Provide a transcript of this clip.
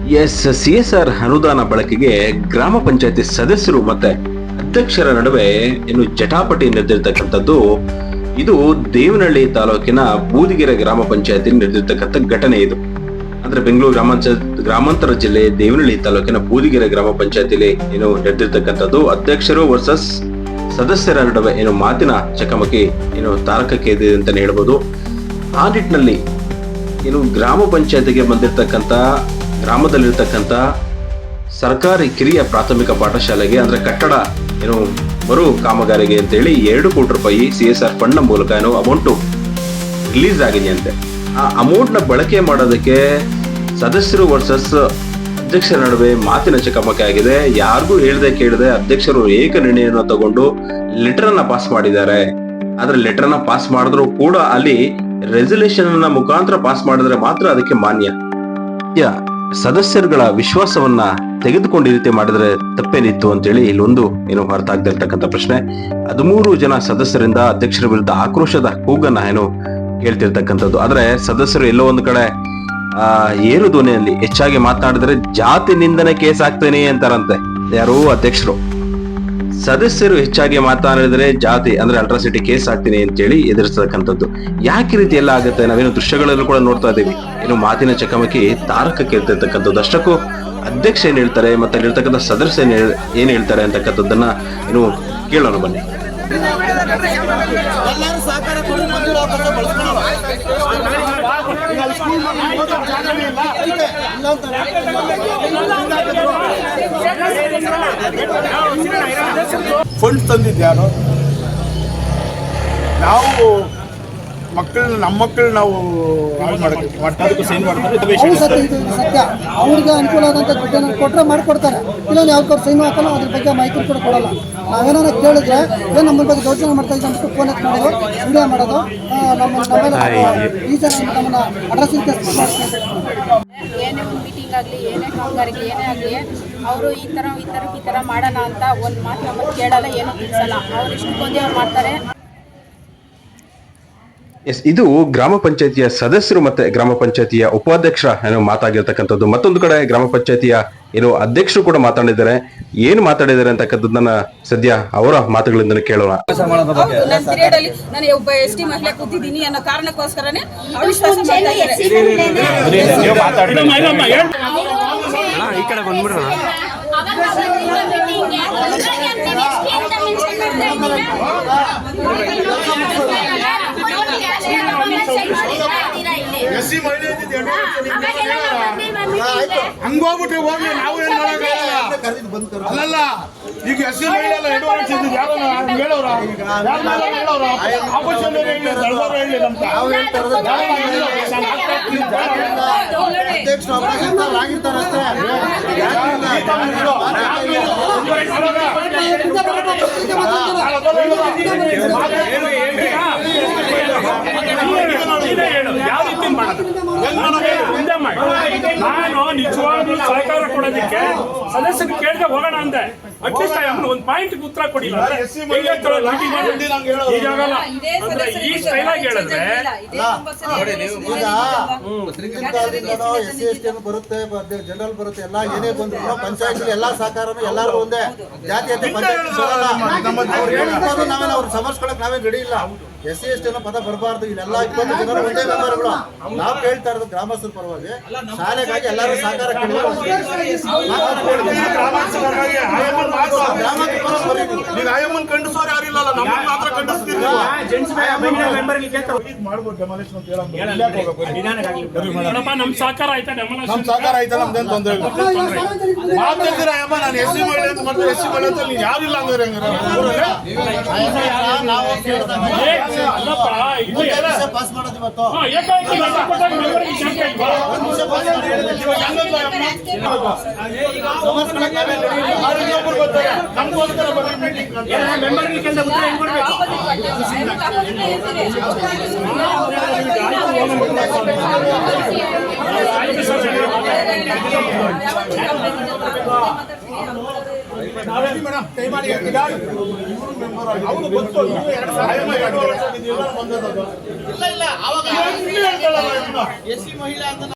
CSR ಅನುದಾನ ಬಳಕೆಗೆ ಗ್ರಾಮ ಪಂಚಾಯತಿ ಸದಸ್ಯರು ಮತ್ತೆ ಅಧ್ಯಕ್ಷರ ನಡುವೆ ಏನು ಜಟಾಪಟಿ ನಡೆದಿರ್ತಕ್ಕಂಥದ್ದು. ಇದು ದೇವನಹಳ್ಳಿ ತಾಲೂಕಿನ ಬೂದಿಗೆರೆ ಗ್ರಾಮ ಪಂಚಾಯತಿ ನಡೆದಿರ್ತಕ್ಕಂಥ ಘಟನೆ ಇದು. ಅಂದ್ರೆ ಬೆಂಗಳೂರು ಗ್ರಾಮಾಂತರ ಜಿಲ್ಲೆ ದೇವನಹಳ್ಳಿ ತಾಲೂಕಿನ ಬೂದಿಗೆರೆ ಗ್ರಾಮ ಪಂಚಾಯತಿಲಿ ಏನು ನಡೆದಿರ್ತಕ್ಕಂಥದ್ದು. ಅಧ್ಯಕ್ಷರು ವರ್ಸಸ್ ಸದಸ್ಯರ ನಡುವೆ ಏನು ಮಾತಿನ ಚಕಮಕಿ ಏನು ತಾರಕಕ್ಕೆ ಇದೆ ಅಂತಾನೆ ಹೇಳ್ಬೋದು. ಆ ನಿಟ್ಟಿನಲ್ಲಿ ಏನು ಗ್ರಾಮ ಪಂಚಾಯತಿಗೆ ಬಂದಿರತಕ್ಕಂತ ಗ್ರಾಮದಲ್ಲಿರ್ತಕ್ಕಂಥ ಸರ್ಕಾರಿ ಕಿರಿಯ ಪ್ರಾಥಮಿಕ ಪಾಠಶಾಲೆಗೆ ಅಂದ್ರೆ ಕಟ್ಟಡ ಏನು ಮರು ಕಾಮಗಾರಿಗೆ ಅಂತೇಳಿ 2 ಕೋಟಿ ರೂಪಾಯಿ CSR ಫಂಡ್ ಮೂಲಕ ಏನೋ ಅಮೌಂಟ್ ರಿಲೀಸ್ ಆಗಿದೆ ಅಂತೆ. ಆ ಅಮೌಂಟ್ ನ ಬಳಕೆ ಮಾಡೋದಕ್ಕೆ ಸದಸ್ಯರು ವರ್ಸಸ್ ಅಧ್ಯಕ್ಷರ ನಡುವೆ ಮಾತಿನ ಚಕಮಕಿ ಆಗಿದೆ. ಯಾರಿಗೂ ಹೇಳ್ದೆ ಕೇಳದೆ ಅಧ್ಯಕ್ಷರು ಏಕ ನಿರ್ಣಯವನ್ನು ತಗೊಂಡು ಲೆಟರ್ ಅನ್ನ ಪಾಸ್ ಮಾಡಿದ್ದಾರೆ. ಆದ್ರೆ ಲೆಟರ್ ಅನ್ನ ಪಾಸ್ ಮಾಡಿದ್ರು ಕೂಡ ಅಲ್ಲಿ ರೆಸಲ್ಯೂಷನ್ ಅನ್ನ ಮುಖಾಂತರ ಪಾಸ್ ಮಾಡಿದ್ರೆ ಮಾತ್ರ ಅದಕ್ಕೆ ಮಾನ್ಯ. ಸದಸ್ಯರುಗಳ ವಿಶ್ವಾಸವನ್ನ ತೆಗೆದುಕೊಂಡು ಈ ರೀತಿ ಮಾಡಿದ್ರೆ ತಪ್ಪೇನಿತ್ತು ಅಂತೇಳಿ ಇಲ್ಲೊಂದು ಏನು ಅರ್ಥ ಆಗ್ತಿರ್ತಕ್ಕಂಥ ಪ್ರಶ್ನೆ. 13 ಜನ ಸದಸ್ಯರಿಂದ ಅಧ್ಯಕ್ಷರ ವಿರುದ್ಧ ಆಕ್ರೋಶದ ಕೂಗನ್ನ ಏನು ಕೇಳ್ತಿರ್ತಕ್ಕಂಥದ್ದು. ಆದ್ರೆ ಸದಸ್ಯರು ಎಲ್ಲೋ ಒಂದು ಕಡೆ ಏರು ಧ್ವನಿಯಲ್ಲಿ ಹೆಚ್ಚಾಗಿ ಮಾತನಾಡಿದ್ರೆ ಜಾತಿ ನಿಂದನೆ ಕೇಸ್ ಆಗ್ತೇನೆ ಅಂತಾರಂತೆ ಯಾರು ಅಧ್ಯಕ್ಷರು. ಸದಸ್ಯರು ಹೆಚ್ಚಾಗಿ ಮಾತನಾಡಿದ್ರೆ ಜಾತಿ ಅಂದ್ರೆ ಅಲ್ಟ್ರಾಸಿಟಿ ಕೇಸ್ ಆಗ್ತೀನಿ ಅಂತೇಳಿ ಎದುರಿಸತಕ್ಕಂಥದ್ದು. ಯಾಕೆ ರೀತಿ ಎಲ್ಲ ಆಗುತ್ತೆ ನಾವೇನು ದೃಶ್ಯಗಳಲ್ಲೂ ಕೂಡ ನೋಡ್ತಾ ಇದ್ದೀವಿ. ಏನು ಮಾತಿನ ಚಕಮಕಿ ತಾರಕಕ್ಕೆ ಇರ್ತಿರ್ತಕ್ಕಂಥದ್ದು. ಅಷ್ಟಕ್ಕೂ ಅಧ್ಯಕ್ಷ ಏನ್ ಹೇಳ್ತಾರೆ ಮತ್ತೆ ಅಲ್ಲಿರ್ತಕ್ಕಂಥ ಸದಸ್ಯ ಏನ್ ಹೇಳ್ತಾರೆ ಅಂತಕ್ಕಂಥದ್ದನ್ನ ಏನು ಕೇಳೋಣ ಬನ್ನಿ. ಫಂಡ್ ತಂದಿದ್ಯಾರು? ನಾವು ನಮ್ಮ ಮಕ್ಕಳು ನಾವು ಅದಕ್ಕೂ ಸೈನ್ ಮಾಡ್ತಾರೆ. ಸತ್ಯ ಅವ್ರಿಗೆ ಅನುಕೂಲ ಆದಂಥ ದುಡ್ಡನ್ನು ಕೊಟ್ಟರೆ ಮಾಡಿಕೊಡ್ತಾರೆ. ಇಲ್ಲ ಯಾವ್ದು ಸೈನ್ ಹಾಕಲ್ಲ, ಅದ್ರ ಬಗ್ಗೆ ಮಾಹಿತಿ ಕೂಡ ಕೊಡಲ್ಲ. ನಾವೇನೋ ಕೇಳಿದ್ರೆ ಏನು ನಮ್ಮ ಬಗ್ಗೆ ದೌರ್ಜನ್ಯ ಮಾಡ್ತಾ ಇದ್ದ ಅಂದ್ಬಿಟ್ಟು ಫೋನ್ ಎತ್ ಮಾಡೋದು, ವಿಡಿಯೋ ಮಾಡೋದು, ಈ ಜನ ನಮ್ಮನ್ನ ಅಡ್ರೆಸ್ ಏನೇ ಒಂದು ಮೀಟಿಂಗ್ ಆಗಲಿ, ಏನೇ ಕಾಮಗಾರಿಗೆ ಏನೇ ಆಗಲಿ, ಅವರು ಈ ಥರ ಮಾಡೋಣ ಅಂತ ಒಂದು ಮಾತು ನಮ್ಮನ್ನು ಕೇಳಲ್ಲ, ಏನೂ ತಿಳಿಸಲ್ಲ. ಅವ್ರು ಇಷ್ಟಕ್ಕೊಂದೇ ಅವ್ರು ಮಾಡ್ತಾರೆ. ಇದು ಗ್ರಾಮ ಪಂಚಾಯತಿಯ ಸದಸ್ಯರು ಮತ್ತೆ ಗ್ರಾಮ ಪಂಚಾಯತಿಯ ಉಪಾಧ್ಯಕ್ಷರ ಏನೋ ಮಾತಾಗಿರ್ತಕ್ಕಂಥದ್ದು. ಮತ್ತೊಂದು ಕಡೆ ಗ್ರಾಮ ಪಂಚಾಯತಿಯ ಏನು ಅಧ್ಯಕ್ಷರು ಕೂಡ ಮಾತಾಡಿದ್ದಾರೆ. ಏನು ಮಾತಾಡಿದ್ದಾರೆ ಅಂತಕ್ಕಂಥದ್ದನ್ನ ಸದ್ಯ ಅವರ ಮಾತುಗಳಿಂದ ಕೇಳೋಣ. ನನ್ನ ಪಿರಿಯಡಲ್ಲಿ ನಾನು ಒಬ್ಬ ST ಮಹಿಳೆ ಕೂತಿದ್ದೀನಿ ಅನ್ನೋ ಕಾರಣಕ್ಕೋಸ್ಕರನೇ ಅವಿಶ್ವಾಸ ಮಾಡ್ತಾ ಹಂಗೋಗ್ಬಿಟ್ರೆ ಹೋಗ್ಲಿ, ನಾವು ಏನ್ ಮಾಡಲ್ಲ. ಅಲ್ಲಲ್ಲ, ಈಗ SC ಮಹಿಳೆ ಎಲ್ಲ ಅಡ್ವಾನ್ಸ್ ಇದ್ದು ಯಾರು ಹೇಳೋರ ಆಪೋಸಿಷನ್ ಹೇಳಿ ಯಾವ ರೀತಿ ನಾನು ನಿಜವಾಗ್ಲೂ ಸಹಕಾರ ಕೊಡೋದಕ್ಕೆ ಸದಸ್ಯರು ಕೇಳ್ದೆ ಹೋಗೋಣ ಅಂದೆ. ಅಟ್ಲೀಸ್ಟ್ ಒಂದು ಪಾಯಿಂಟ್ ಉತ್ತರ ಕೊಡಿಲ್ಲ. ಈ ಸ್ಟೈಲ್ ಆಗಿ ಹೇಳಿದ್ರೆ ಬರುತ್ತೆ, ಜನರಲ್ ಬರುತ್ತೆ, ಎಲ್ಲ ಏನೇ ಬಂದ್ರು ಪಂಚಾಯತ್ ಎಲ್ಲಾ ಸಹಕಾರನು ಎಲ್ಲಾರು ಒಂದೇ ಜಾತಿಯತೆ ನಾವೇನು ಅವ್ರು ಸಮರ್ಸ್ಕೊಳಕ್ ನಾವೇ ರೆಡಿ ಇಲ್ಲ. SC ST ಅನ್ನೋ ಪದ ಬರಬಾರ್ದು. ಇಲ್ಲೆಲ್ಲ 20 ಜನರು ಒಂದೇ ಮೆಂಬರ್ಗಳು. ನಾವು ಕೇಳ್ತಾ ಇರೋದು ಗ್ರಾಮಸ್ಥರ ಪರವಾಗಿ ಶಾಲೆಗಾಗಿ ಎಲ್ಲರೂ ಸಹಕಾರ ಖಂಡಿಸೋರು ಯಾರಿಲ್ಲ, ಮಾತ್ರ ಖಂಡಿಸ್ತೀವಿ. ನಮ್ ಸಹಕಾರ ಆಯ್ತಾ? ನಮ್ ಸಹಕಾರ ಆಯ್ತಾ? ನಮ್ದೇನು ತೊಂದರೆ ಇಲ್ಲ. ಮಾತಾಡ್ತೀರ ಅಮ್ಮ, ನಾನು SC ಮಹಿಳೆ ಅಂತ ಮಾಡ್ತೀನಿ, SC ಮಹಿಳೆ ಅಂತ ನೀನು ಯಾರಿಲ್ಲ ಅಂದ್ರೆ ಪಾಸ್ ಮಾಡೋದು ಇವತ್ತು ಮೇಡಮ್ ಕೈ ಮಾಡಿ ಅವರು ಗೊತ್ತು ಇಲ್ಲ ಅವಾಗ SC ಮಹಿಳಾ ಅಂತ